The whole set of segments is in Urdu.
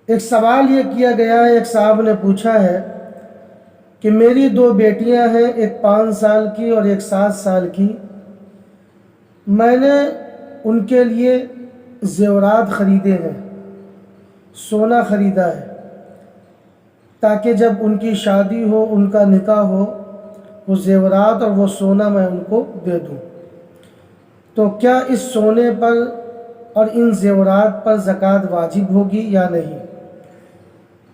ایک سوال یہ کیا گیا ہے، ایک صاحب نے پوچھا ہے کہ میری دو بیٹیاں ہیں، ایک 5 سال کی اور ایک 7 سال کی۔ میں نے ان کے لیے زیورات خریدے ہیں، سونا خریدا ہے تاکہ جب ان کی شادی ہو، ان کا نکاح ہو، وہ زیورات اور وہ سونا میں ان کو دے دوں۔ تو کیا اس سونے پر اور ان زیورات پر زکوٰۃ واجب ہوگی یا نہیں؟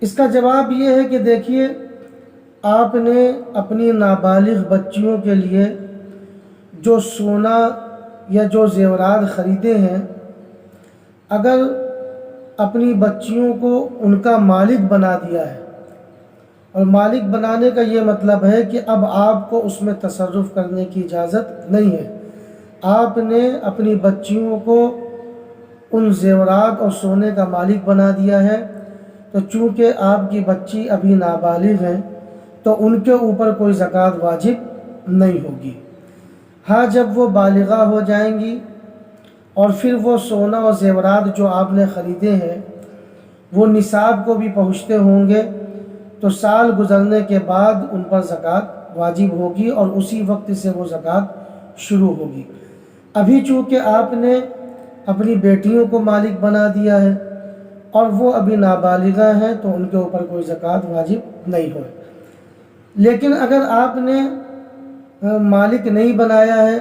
اس کا جواب یہ ہے کہ دیکھیے، آپ نے اپنی نابالغ بچیوں کے لیے جو سونا یا جو زیورات خریدے ہیں، اگر اپنی بچیوں کو ان کا مالک بنا دیا ہے، اور مالک بنانے کا یہ مطلب ہے کہ اب آپ کو اس میں تصرف کرنے کی اجازت نہیں ہے، آپ نے اپنی بچیوں کو ان زیورات اور سونے کا مالک بنا دیا ہے، تو چونکہ آپ کی بچی ابھی نابالغ ہیں تو ان کے اوپر کوئی زکوٰۃ واجب نہیں ہوگی۔ ہاں، جب وہ بالغہ ہو جائیں گی اور پھر وہ سونا اور زیورات جو آپ نے خریدے ہیں وہ نصاب کو بھی پہنچتے ہوں گے، تو سال گزرنے کے بعد ان پر زکوٰۃ واجب ہوگی اور اسی وقت سے وہ زکوٰۃ شروع ہوگی۔ ابھی چونکہ آپ نے اپنی بیٹیوں کو مالک بنا دیا ہے اور وہ ابھی نابالغہ ہیں تو ان کے اوپر کوئی زکوٰۃ واجب نہیں ہوئے۔ لیکن اگر آپ نے مالک نہیں بنایا ہے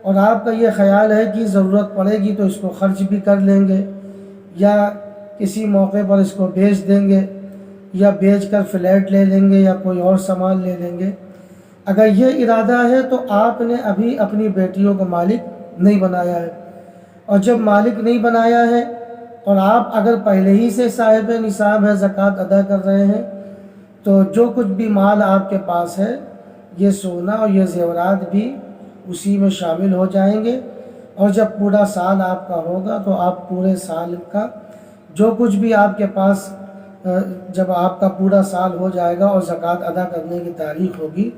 اور آپ کا یہ خیال ہے کہ ضرورت پڑے گی تو اس کو خرچ بھی کر لیں گے، یا کسی موقع پر اس کو بیچ دیں گے، یا بیچ کر فلیٹ لے لیں گے، یا کوئی اور سامان لے لیں گے، اگر یہ ارادہ ہے تو آپ نے ابھی اپنی بیٹیوں کو مالک نہیں بنایا ہے۔ اور جب مالک نہیں بنایا ہے اور آپ اگر پہلے ہی سے صاحب نصاب ہے، زکوٰۃ ادا کر رہے ہیں، تو جو کچھ بھی مال آپ کے پاس ہے، یہ سونا اور یہ زیورات بھی اسی میں شامل ہو جائیں گے، اور جب پورا سال آپ کا ہوگا تو آپ پورے سال کا جو کچھ بھی آپ کے پاس، جب آپ کا پورا سال ہو جائے گا اور زکوٰۃ ادا کرنے کی تاریخ ہوگی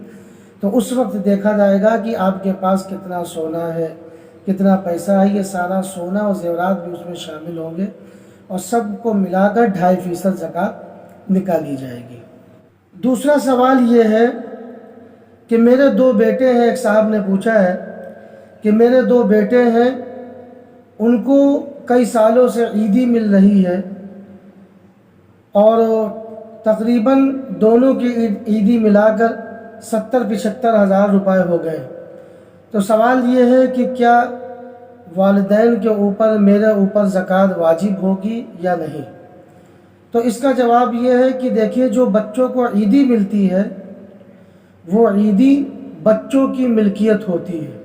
تو اس وقت دیکھا جائے گا کہ آپ کے پاس کتنا سونا ہے، کتنا پیسہ ہے۔ یہ سارا سونا اور زیورات بھی اس میں شامل ہوں گے اور سب کو ملا کر 2.5% زکوٰۃ نکالی جائے گی۔ دوسرا سوال یہ ہے کہ میرے 2 بیٹے ہیں، ایک صاحب نے پوچھا ہے کہ میرے 2 بیٹے ہیں، ان کو کئی سالوں سے عیدی مل رہی ہے اور تقریباً دونوں کی عیدی ملا کر 70-75 ہزار روپے ہو گئے۔ تو سوال یہ ہے کہ کیا والدین کے اوپر میرے اوپر زکوٰۃ واجب ہوگی یا نہیں؟ تو اس کا جواب یہ ہے کہ دیکھیے، جو بچوں کو عیدی ملتی ہے وہ عیدی بچوں کی ملکیت ہوتی ہے،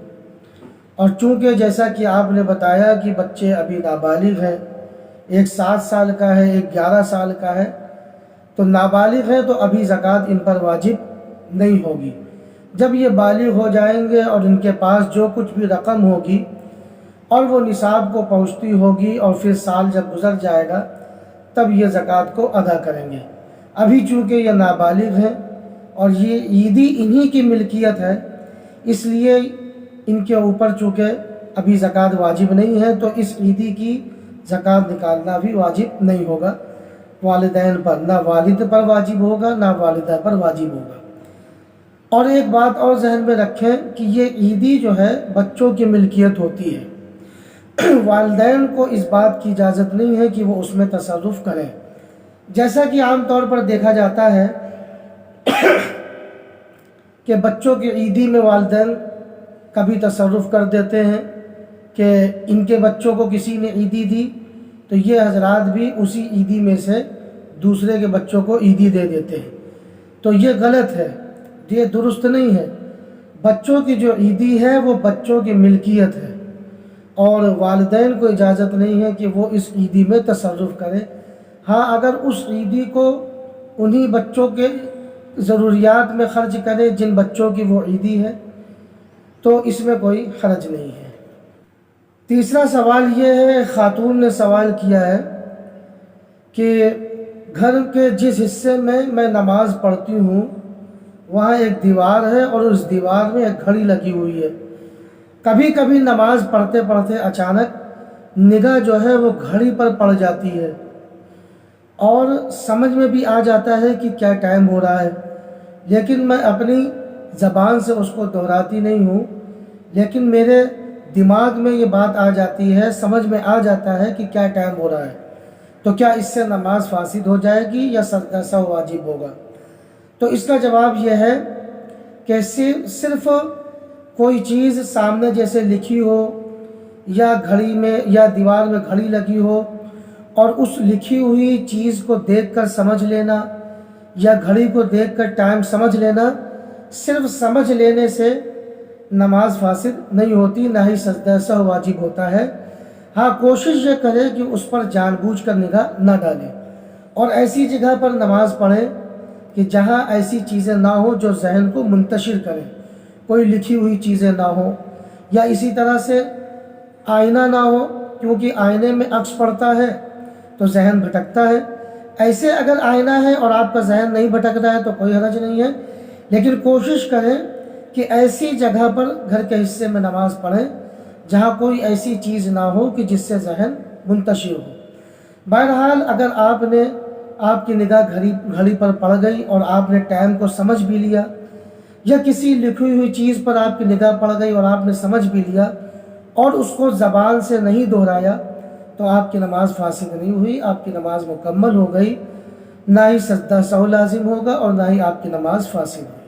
اور چونکہ جیسا کہ آپ نے بتایا کہ بچے ابھی نابالغ ہیں، ایک 7 سال کا ہے، ایک 11 سال کا ہے، تو نابالغ ہے تو ابھی زکوٰۃ ان پر واجب نہیں ہوگی۔ جب یہ بالغ ہو جائیں گے اور ان کے پاس جو کچھ بھی رقم ہوگی اور وہ نصاب کو پہنچتی ہوگی اور پھر سال جب گزر جائے گا تب یہ زکوٰۃ کو ادا کریں گے۔ ابھی چونکہ یہ نابالغ ہیں اور یہ عیدی انہی کی ملکیت ہے، اس لیے ان کے اوپر چونکہ ابھی زکوٰۃ واجب نہیں ہے تو اس عیدی کی زکوٰۃ نکالنا بھی واجب نہیں ہوگا والدین پر، نہ والد پر واجب ہوگا نہ والدہ پر واجب ہوگا۔ اور ایک بات اور ذہن میں رکھیں کہ یہ عیدی جو ہے بچوں کی ملکیت ہوتی ہے، والدین کو اس بات کی اجازت نہیں ہے کہ وہ اس میں تصرف کریں۔ جیسا کہ عام طور پر دیکھا جاتا ہے کہ بچوں کی عیدی میں والدین کبھی تصرف کر دیتے ہیں کہ ان کے بچوں کو کسی نے عیدی دی تو یہ حضرات بھی اسی عیدی میں سے دوسرے کے بچوں کو عیدی دے دیتے ہیں، تو یہ غلط ہے، یہ درست نہیں ہے۔ بچوں کی جو عیدی ہے وہ بچوں کی ملکیت ہے اور والدین کو اجازت نہیں ہے کہ وہ اس عیدی میں تصرف کرے۔ ہاں، اگر اس عیدی کو انہی بچوں کے ضروریات میں خرچ کرے جن بچوں کی وہ عیدی ہے تو اس میں کوئی حرج نہیں ہے۔ تیسرا سوال یہ ہے، خاتون نے سوال کیا ہے کہ گھر کے جس حصے میں میں نماز پڑھتی ہوں وہاں ایک دیوار ہے اور اس دیوار میں ایک گھڑی لگی ہوئی ہے، کبھی کبھی نماز پڑھتے پڑھتے اچانک نگاہ جو ہے وہ گھڑی پر پڑ جاتی ہے، اور سمجھ میں بھی آ جاتا ہے کہ کیا ٹائم ہو رہا ہے، لیکن میں اپنی زبان سے اس کو دہراتی نہیں ہوں، لیکن میرے دماغ میں یہ بات آ جاتی ہے، سمجھ میں آ جاتا ہے کہ کیا ٹائم ہو رہا ہے، تو کیا اس سے نماز فاسد ہو جائے گی یا سجدہ سہو واجب ہوگا؟ تو اس کا جواب یہ ہے کہ صرف کوئی چیز سامنے جیسے لکھی ہو یا گھڑی میں یا دیوار میں گھڑی لگی ہو اور اس لکھی ہوئی چیز کو دیکھ کر سمجھ لینا یا گھڑی کو دیکھ کر ٹائم سمجھ لینا، صرف سمجھ لینے سے نماز فاسد نہیں ہوتی، نہ ہی سجدہ سہو واجب ہوتا ہے۔ ہاں، کوشش یہ کرے کہ اس پر جان بوجھ کر نگاہ نہ ڈالے اور ایسی جگہ پر نماز پڑھے کہ جہاں ایسی چیزیں نہ ہوں جو ذہن کو منتشر کریں، کوئی لکھی ہوئی چیزیں نہ ہوں، یا اسی طرح سے آئینہ نہ ہو، کیونکہ آئینے میں عکس پڑتا ہے تو ذہن بھٹکتا ہے۔ ایسے اگر آئینہ ہے اور آپ کا ذہن نہیں بھٹک رہا ہے تو کوئی حرج نہیں ہے، لیکن کوشش کریں کہ ایسی جگہ پر گھر کے حصے میں نماز پڑھیں جہاں کوئی ایسی چیز نہ ہو کہ جس سے ذہن منتشر ہو۔ بہرحال اگر آپ کی نگاہ گھڑی پر پڑ گئی اور آپ نے ٹائم کو سمجھ بھی لیا، یا کسی لکھی ہوئی چیز پر آپ کی نگاہ پڑ گئی اور آپ نے سمجھ بھی لیا اور اس کو زبان سے نہیں دہرایا، تو آپ کی نماز فاسد نہیں ہوئی، آپ کی نماز مکمل ہو گئی، نہ ہی سجدہ سہو لازم ہوگا اور نہ ہی آپ کی نماز فاسد ہوگی۔